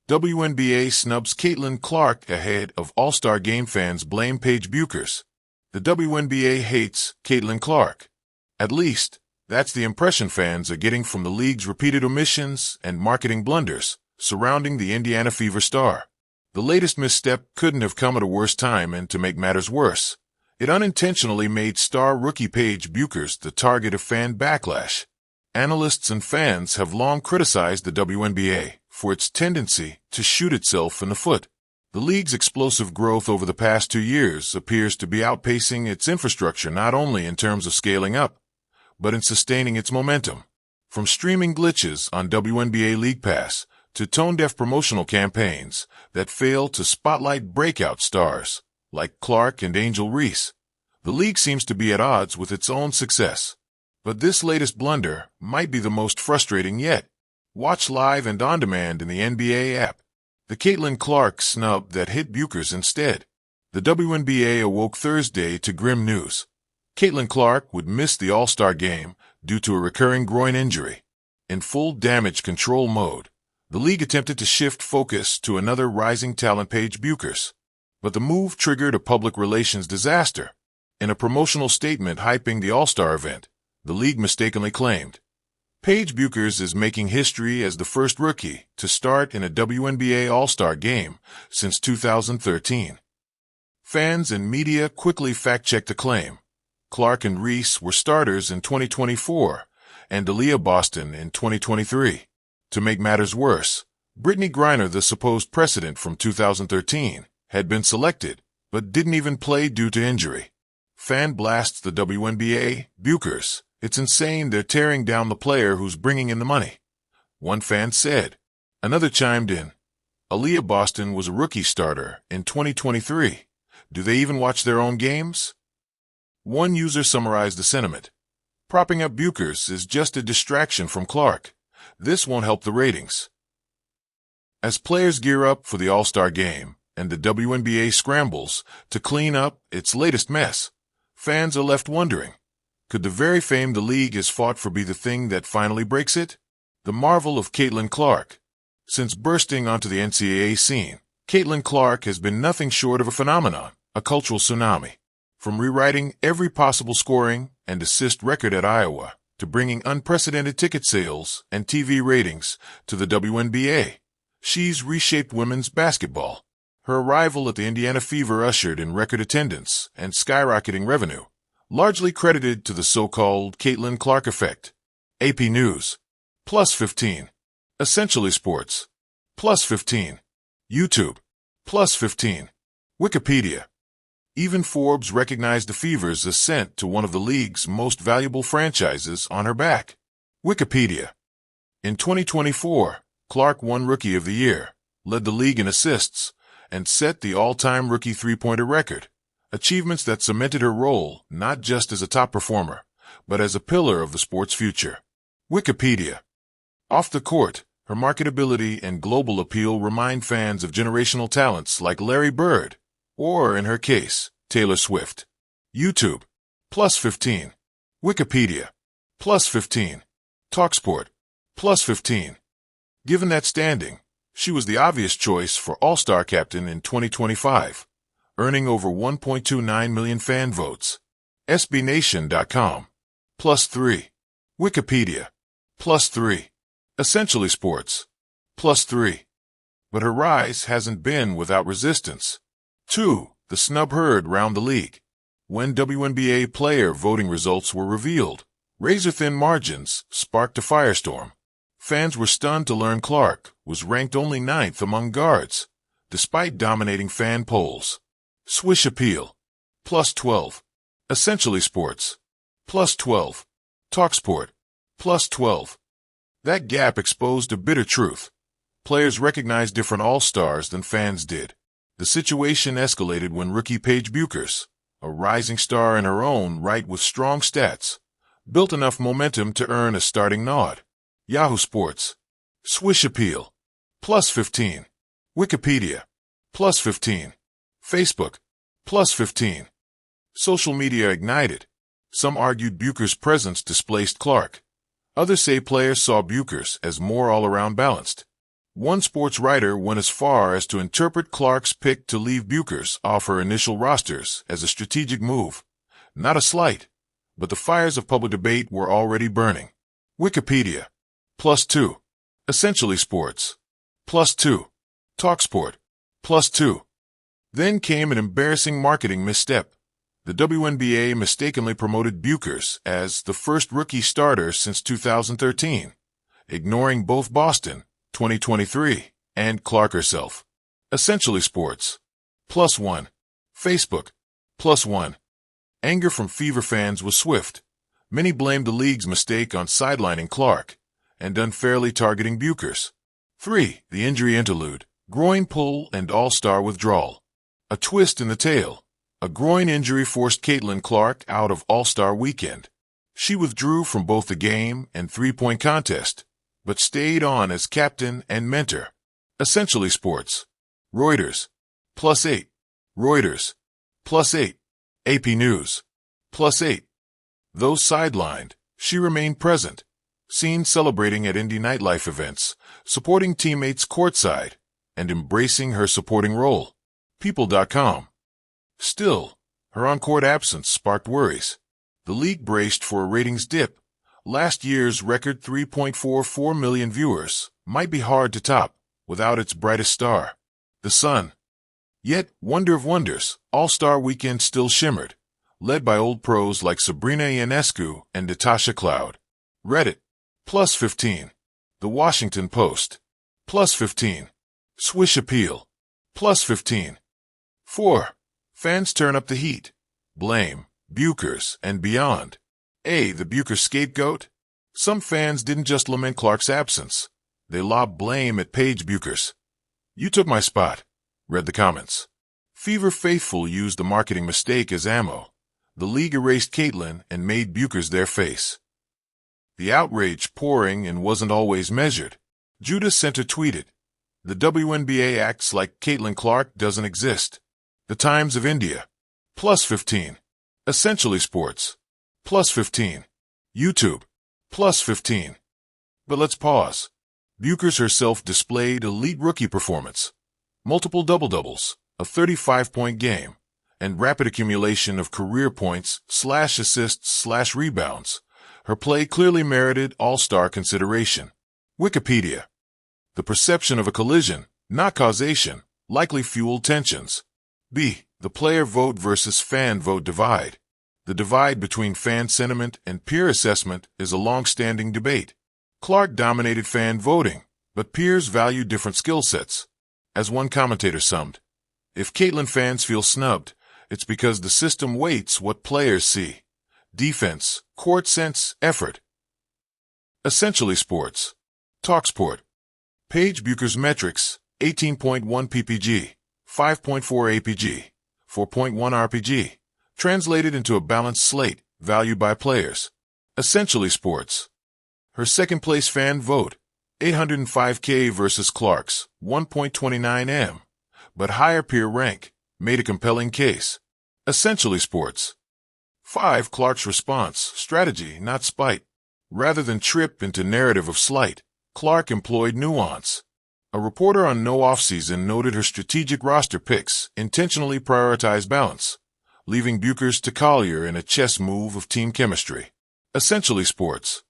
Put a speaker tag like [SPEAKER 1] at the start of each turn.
[SPEAKER 1] WNBA snubs Caitlin Clark ahead of All-Star Game. Fans blame Paige Bueckers. The WNBA hates Caitlin Clark. At least, that's the impression fans are getting from the league's repeated omissions and marketing blunders surrounding the Indiana Fever star. The latest misstep couldn't have come at a worse time, and to make matters worse, it unintentionally made star rookie Paige Bueckers the target of fan backlash. Analysts and fans have long criticized the WNBA for its tendency to shoot itself in the foot. The league's explosive growth over the past 2 years appears to be outpacing its infrastructure, not only in terms of scaling up, but in sustaining its momentum. From streaming glitches on WNBA League Pass to tone-deaf promotional campaigns that fail to spotlight breakout stars like Clark and Angel Reese, the league seems to be at odds with its own success. But this latest blunder might be the most frustrating yet. Watch live and on demand in the NBA app. The Caitlin Clark snub that hit Bueckers instead. The WNBA awoke Thursday to grim news. Caitlin Clark would miss the All-Star Game due to a recurring groin injury. In full damage control mode, the league attempted to shift focus to another rising talent, Paige Bueckers. But the move triggered a public relations disaster. In a promotional statement hyping the All-Star event, the league mistakenly claimed, Paige Bueckers is making history as the first rookie to start in a WNBA All-Star Game since 2013. Fans and media quickly fact-checked the claim. Clark and Reese were starters in 2024 and Aaliyah Boston in 2023. To make matters worse, Brittany Griner, the supposed precedent from 2013, had been selected but didn't even play due to injury. Fan blasts the WNBA, Bueckers. It's insane they're tearing down the player who's bringing in the money, one fan said. Another chimed in, Aaliyah Boston was a rookie starter in 2023. Do they even watch their own games? One user summarized the sentiment. Propping up Bueckers is just a distraction from Clark. This won't help the ratings. As players gear up for the All-Star Game and the WNBA scrambles to clean up its latest mess, fans are left wondering, could the very fame the league has fought for be the thing that finally breaks it? The marvel of Caitlin Clark. Since bursting onto the NCAA scene, Caitlin Clark has been nothing short of a phenomenon, a cultural tsunami. From rewriting every possible scoring and assist record at Iowa, to bringing unprecedented ticket sales and TV ratings to the WNBA, she's reshaped women's basketball. Her arrival at the Indiana Fever ushered in record attendance and skyrocketing revenue, largely credited to the so-called Caitlin Clark effect. AP News. +15. Essentially Sports. +15. YouTube. +15. Wikipedia. Even Forbes recognized the Fever's ascent to one of the league's most valuable franchises on her back. Wikipedia. In 2024, Clark won Rookie of the Year, led the league in assists, and set the all-time rookie three-pointer record. Achievements that cemented her role not just as a top performer, but as a pillar of the sport's future. Wikipedia. Off the court, her marketability and global appeal remind fans of generational talents like Larry Bird, or in her case, Taylor Swift. YouTube. +15. Wikipedia. +15. TalkSport. +15. Given that standing, she was the obvious choice for All-Star captain in 2025. Earning over 1.29 million fan votes. SBNation.com. +3. Wikipedia. +3. Essentially Sports. +3. But her rise hasn't been without resistance. 2. The snub heard round the league. When WNBA player voting results were revealed, razor-thin margins sparked a firestorm. Fans were stunned to learn Clark was ranked only 9th among guards, despite dominating fan polls. Swish appeal. +12. Essentially Sports. +12. TalkSport. +12. That gap exposed a bitter truth. Players recognized different All-Stars than fans did. The situation escalated when rookie Paige Bueckers, a rising star in her own right with strong stats, built enough momentum to earn a starting nod. Yahoo Sports. Swish appeal. +15. Wikipedia. +15. Facebook. +15. Social media ignited. Some argued Bueckers' presence displaced Clark. Others say players saw Bueckers as more all-around balanced. One sports writer went as far as to interpret Clark's pick to leave Bueckers off her initial rosters as a strategic move. Not a slight, but the fires of public debate were already burning. Wikipedia. +2. Essentially Sports. +2. TalkSport. +2. Then came an embarrassing marketing misstep. The WNBA mistakenly promoted Bueckers as the first rookie starter since 2013, ignoring both Boston, 2023, and Clark herself. Essentially Sports. +1. Facebook. +1. Anger from Fever fans was swift. Many blamed the league's mistake on sidelining Clark and unfairly targeting Bueckers. 3. The injury interlude, groin pull and all-star withdrawal. A twist in the tale. A groin injury forced Caitlin Clark out of All-Star Weekend. She withdrew from both the game and three-point contest, but stayed on as captain and mentor. Essentially Sports. Reuters. +8. Reuters. +8. AP News. +8. Though sidelined, she remained present, seen celebrating at indie nightlife events, supporting teammates courtside, and embracing her supporting role. People.com. Still, her on-court absence sparked worries. The league braced for a ratings dip. Last year's record 3.44 million viewers might be hard to top without its brightest star, the sun. Yet, wonder of wonders, All-Star Weekend still shimmered, led by old pros like Sabrina Ionescu and Natasha Cloud. Reddit. +15. The Washington Post. +15. Swish Appeal. +15. 4. Fans turn up the heat. Blame, Bueckers, and beyond. A. The Bueckers scapegoat? Some fans didn't just lament Clark's absence. They lobbed blame at Paige Bueckers. "You took my spot," read the comments. Fever faithful used the marketing mistake as ammo. The league erased Caitlin and made Bueckers their face. The outrage pouring and wasn't always measured. Judah Center tweeted, "The WNBA acts like Caitlin Clark doesn't exist." The Times of India. +15. Essentially Sports. +15. YouTube. +15. But let's pause. Bueckers herself displayed elite rookie performance. Multiple double-doubles, a 35-point game, and rapid accumulation of career points /assists/rebounds. Her play clearly merited all-star consideration. Wikipedia. The perception of a collision, not causation, likely fueled tensions. B. The player vote versus fan vote divide. The divide between fan sentiment and peer assessment is a long-standing debate. Clark dominated fan voting, but peers value different skill sets. As one commentator summed, "If Caitlin fans feel snubbed, it's because the system weights what players see. Defense, court sense, effort." Essentially Sports. TalkSport. Paige Bueckers metrics, 18.1 ppg, 5.4 apg, 4.1 rpg, translated into a balanced slate, valued by players. Essentially Sports. Her second-place fan vote, 805K versus Clark's, 1.29 m, but higher peer rank, made a compelling case. Essentially Sports. 5. Clark's response, strategy, not spite. Rather than trip into narrative of slight, Clark employed nuance. A reporter on No Offseason noted her strategic roster picks intentionally prioritized balance, leaving Bueckers to Collier in a chess move of team chemistry. Essentially Sports.